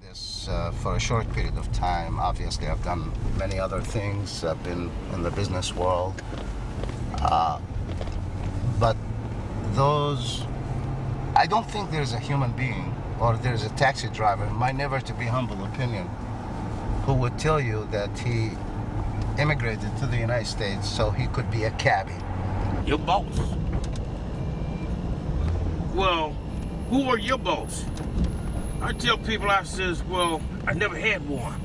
this for a short period of time. Obviously, I've done many other things. I've been in the business world. But I don't think there's a human being or there's a taxi driver, in my never to be humble opinion, who would tell you that he immigrated to the United States so he could be a cabbie. Your boss? Well, who are your boss? I tell people, I says, well, I never had one.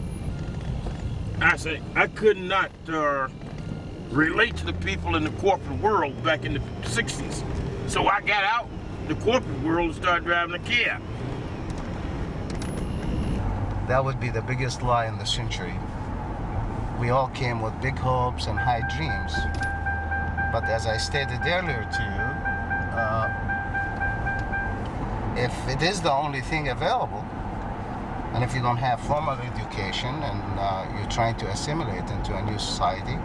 I say, I could not relate to the people in the corporate world back in the 60s. So I got out the corporate world and started driving a cab. That would be the biggest lie in the century. We all came with big hopes and high dreams. But as I stated earlier to you, if it is the only thing available, and if you don't have formal education and you're trying to assimilate into a new society,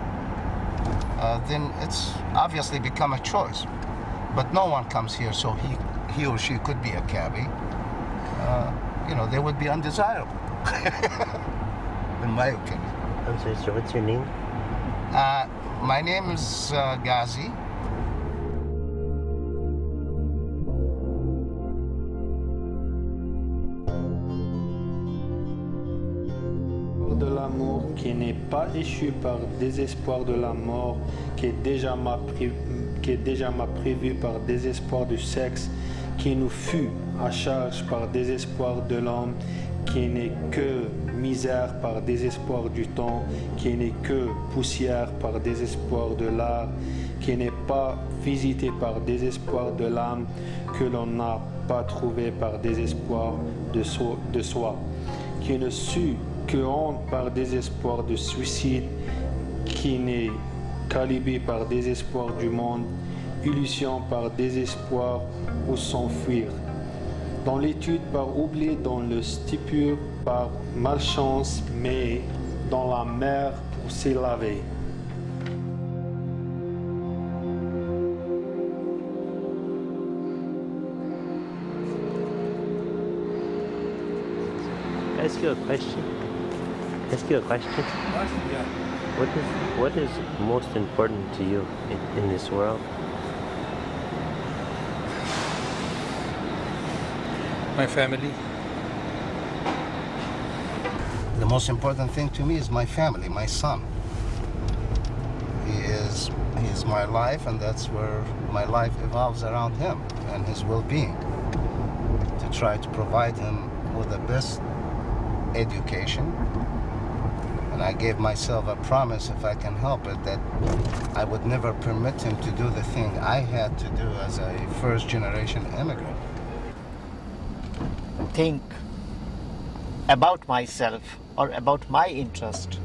then it's obviously become a choice. But no one comes here so he or she could be a cabbie. They would be undesirable, in my opinion. I'm sorry, sir, what's your name? My name is Ghazi. De l'amour qui n'est pas échu par désespoir de la mort, qui est déjà ma prévu par désespoir du sexe, qui nous fut à charge par désespoir de l'homme, qui n'est que misère par désespoir du temps, qui n'est que poussière par désespoir de l'art, qui n'est pas visité par désespoir de l'âme, que l'on n'a pas trouvé par désespoir de soi, qui ne sut que honte par désespoir de suicide, qui n'est qu'alibi par désespoir du monde, illusion par désespoir ou s'enfuir. Dans l'étude par oubli, dans le stupeur par malchance, mais dans la mer pour s'y laver. Ask you a question. Yeah. What is most important to you in this world? My family. The most important thing to me is my family, my son. He is my life, and that's where my life evolves around him and his well-being. To try to provide him with the best education. And I gave myself a promise, if I can help it, that I would never permit him to do the thing I had to do as a first-generation immigrant. Think about myself or about my interest.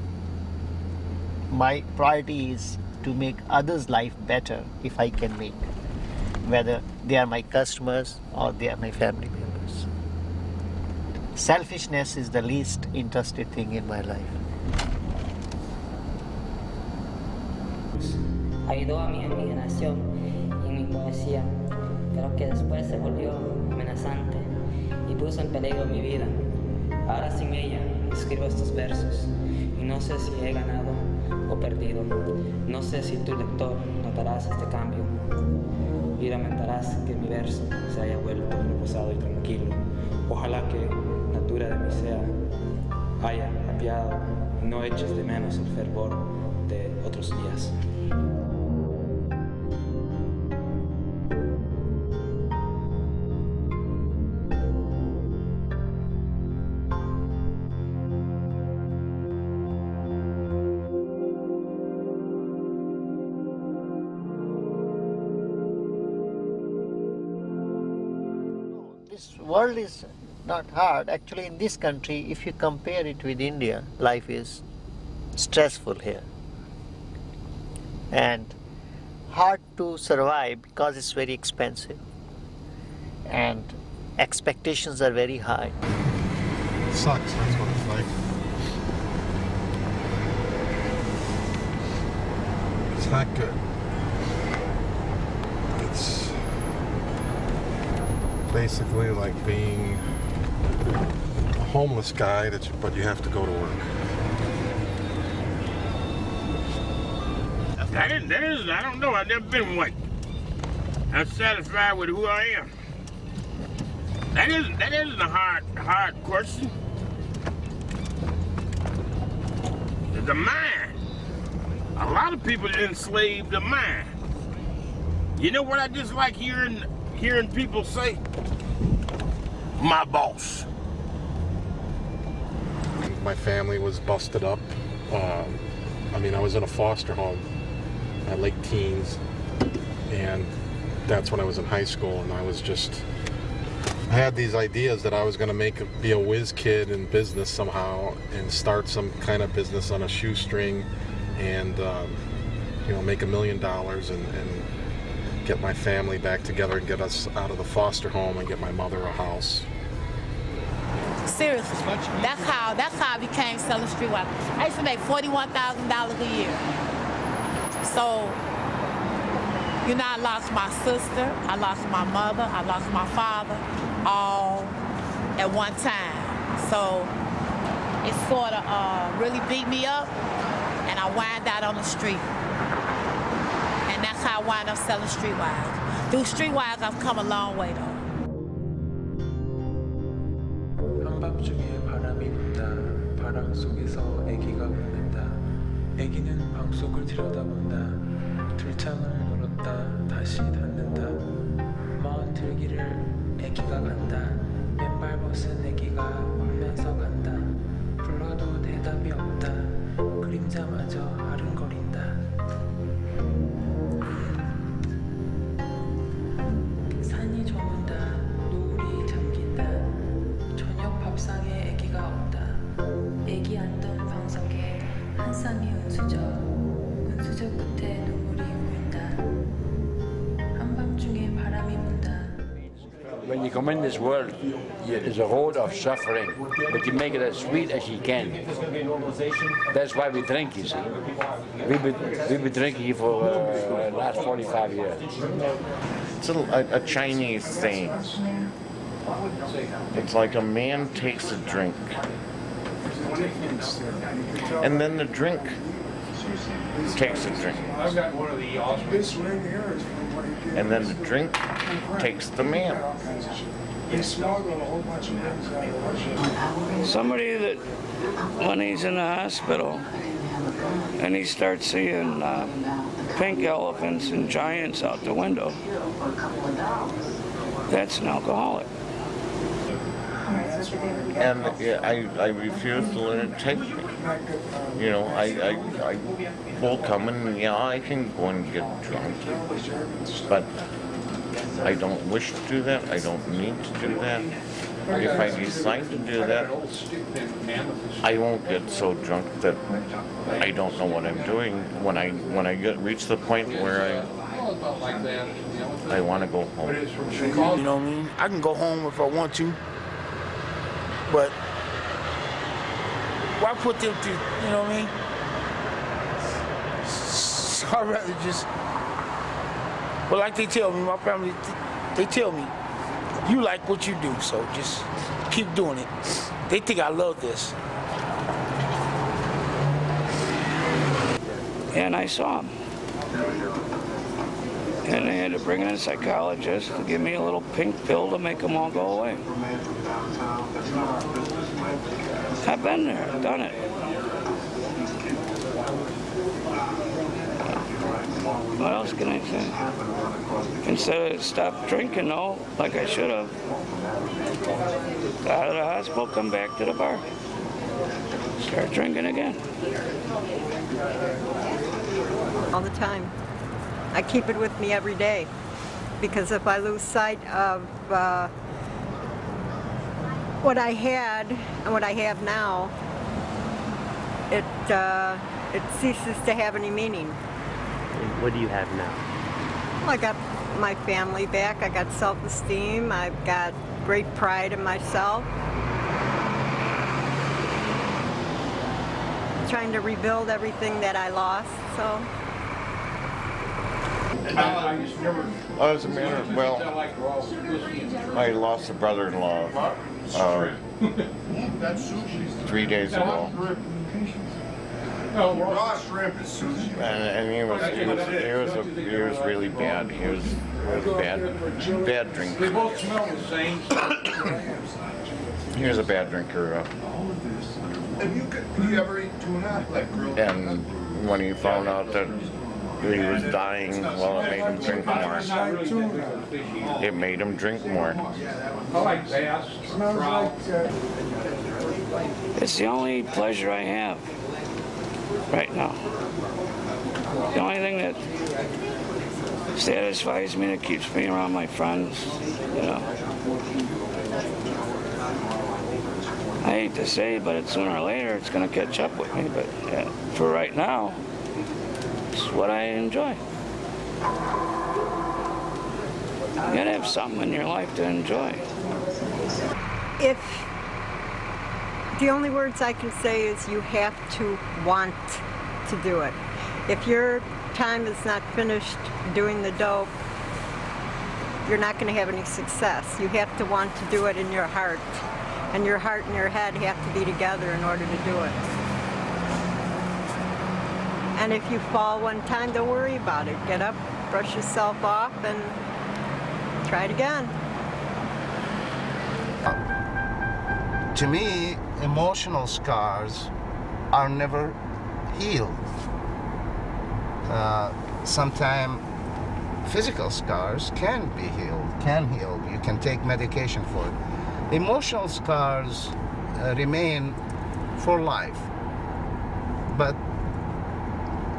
My priority is to make others' life better if I can make, whether they are my customers or they are my family members. Selfishness is the least interested thing in my life. Ayudó a mi generación y en mi poesía, pero que después se volvió amenazante y puso en peligro mi vida. Ahora sin ella escribo estos versos y no sé si he ganado o perdido. No sé si tu lector notarás este cambio y lamentarás que mi verso se haya vuelto reposado y tranquilo. Ojalá que natura de mi sea haya apiado y no eches de menos el fervor de otros días. This world is not hard. Actually, in this country, if you compare it with India, life is stressful here and hard to survive because it's very expensive and expectations are very high. It sucks, that's what it's like. It's not good. It's basically like being homeless guy, but you have to go to work. That is, I don't know. I've never been white. I'm satisfied with who I am. That isn't a hard question. The mind. A lot of people enslave the mind. You know what I just like hearing people say? My boss. My family was busted up. I mean, I was in a foster home at late teens, and that's when I was in high school, and I had these ideas that I was going to be a whiz kid in business somehow and start some kind of business on a shoestring and, make $1 million and get my family back together and get us out of the foster home and get my mother a house. Seriously, that's how I became selling streetwalk. I used to make $41,000 a year. So, I lost my sister, I lost my mother, I lost my father, all at one time. So, it sort of really beat me up, and I wound out on the street. And that's how I wound up selling streetwise. Through streetwise, I've come a long way, though. 한밤중에 바람이 분다. 바람 속에서 아기가 웃는다. 아기는 방 속을 들여다본다. 들창을 열었다. 다시 닫는다. 먼 들기를 아기가 간다. 맨발 벗은 아기가 울면서 간다. 불러도 대답이 없다. 그림자마저 아른거린다. 산이 저문다. 노을이 잠긴다. 저녁 밥상에 아기가 없다. 아기 앉던 방석에 한 쌍의 은수저. 은수저 끝에 눈물이 고인다. 한밤중에 바람이 분다. When you come in this world, it's a road of suffering, but you make it as sweet as you can. That's why we drink, you see. We've been drinking for the last 45 years. It's a Chinese saying. It's like a man takes a drink, and then the drink takes a drink, and then the drink takes the man. Somebody that, when he's in the hospital and he starts seeing pink elephants and giants out the window, that's an alcoholic. And I refuse to let it take me. I will come and I can go and get drunk, but I don't wish to do that. I don't need to do that. If I decide to do that, I won't get so drunk that I don't know what I'm doing. When I reach the point where I want to go home. You know what I mean? I can go home if I want to, but why put them through, you know what I mean? So I'd rather just, but like they tell me, my family, they tell me, you like what you do, so just keep doing it. They think I love this. And I saw them. And they had to bring in a psychologist to give me a little pink pill to make them all go away. I've been there, I've done it. What else can I say? Instead of stop drinking, though, like I should have, out of the hospital, come back to the bar. Start drinking again. All the time. I keep it with me every day, because if I lose sight of what I had and what I have now, it ceases to have any meaning. What do you have now? Well, I got my family back. I got self-esteem. I've got great pride in myself. Trying to rebuild everything that I lost, so. As a matter, well, I lost a brother-in-law 3 days ago. Raw shrimp is sushi. And he was really bad. He was bad drinker. They both smell the same. He was a bad drinker. Have you ever eat tuna? Like grilled tuna? And when he found out that he was dying, well, it made him drink more. It made him drink more. I like bass. It's the only pleasure I have right now. The only thing that satisfies me, that keeps me around my friends, you know. I hate to say, but sooner or later it's going to catch up with me. But for right now, it's what I enjoy. You gotta have something in your life to enjoy. If the only words I can say is you have to want to do it. If your time is not finished doing the dope, you're not going to have any success. You have to want to do it in your heart. And your heart and your head have to be together in order to do it. And if you fall one time, don't worry about it. Get up, brush yourself off, and try it again. To me, emotional scars are never healed. Sometimes physical scars can be healed, can heal. You can take medication for it. Emotional scars remain for life. But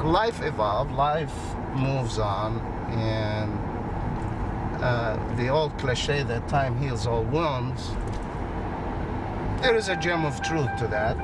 life evolves, life moves on, and the old cliche that time heals all wounds, there is a gem of truth to that.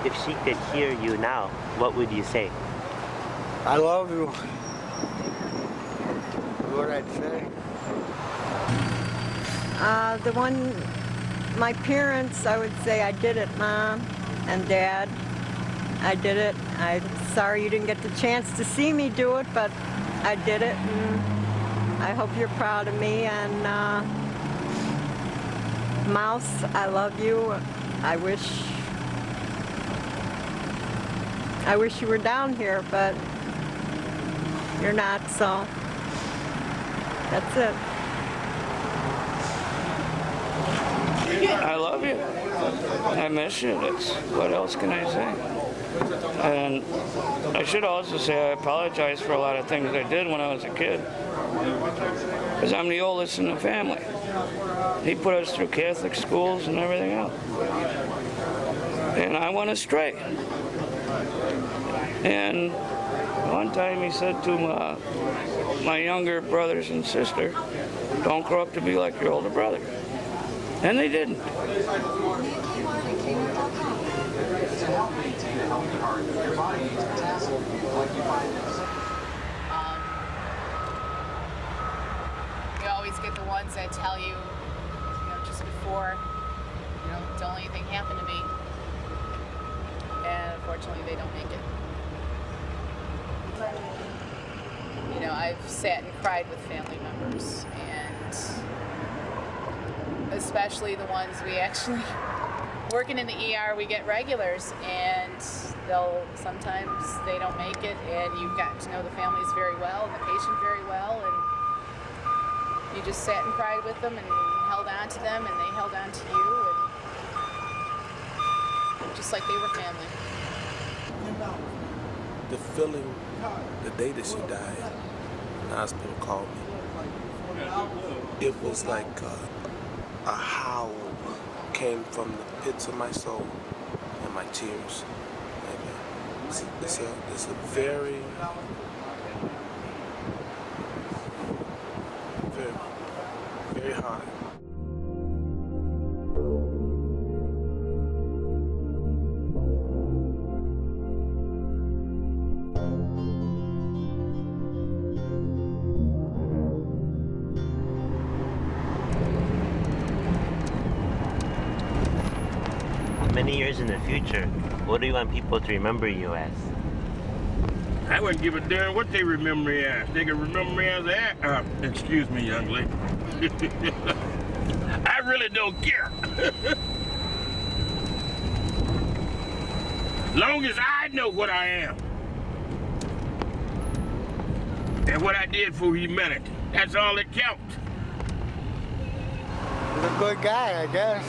If she could hear you now, what would you say? I love you. What I'd say? My parents, I would say, I did it, Mom and Dad. I did it. I'm sorry you didn't get the chance to see me do it, but I did it, and I hope you're proud of me. And Mouse, I love you. I wish you were down here, but you're not, so that's it. I love you. I miss you. What else can I say? And I should also say I apologize for a lot of things I did when I was a kid. Because I'm the oldest in the family. He put us through Catholic schools and everything else. And I went astray. And one time he said to my younger brothers and sister, don't grow up to be like your older brother. And they didn't. You always get the ones that tell you, just before, don't let anything happen to me. And unfortunately, they don't make it. I've sat and cried with family members, and especially the ones we actually, working in the ER, we get regulars, and sometimes they don't make it, and you've got to know the families very well, and the patient very well, and you just sat and cried with them and held on to them, and they held on to you, and just like they were family. The feeling the day that she died, the hospital called me. It was like a howl came from the pits of my soul and my tears. And it's a very, very, very hard. the future, what do you want people to remember you as? I wouldn't give a damn what they remember me as. They can remember me as that. Excuse me, young lady. I really don't care. Long as I know what I am and what I did for humanity, that's all that counts. He's a good guy, I guess.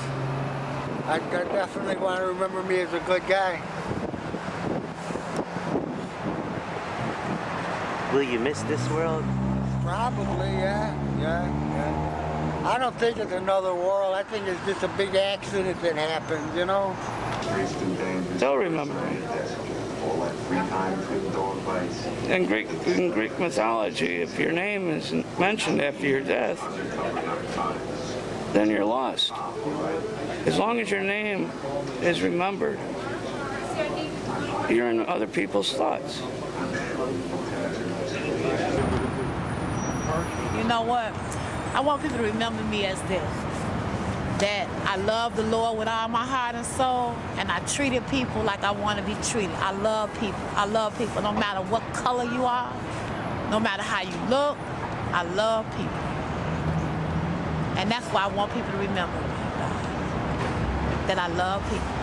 I definitely want to remember me as a good guy. Will you miss this world? Probably, yeah. I don't think it's another world. I think it's just a big accident that happened, you know? They'll remember me. In Greek mythology, if your name isn't mentioned after your death, then you're lost. As long as your name is remembered, you're in other people's thoughts. You know what? I want people to remember me as this. That I love the Lord with all my heart and soul, and I treated people like I want to be treated. I love people. I love people no matter what color you are, no matter how you look. I love people. And that's why I want people to remember me, that I love people.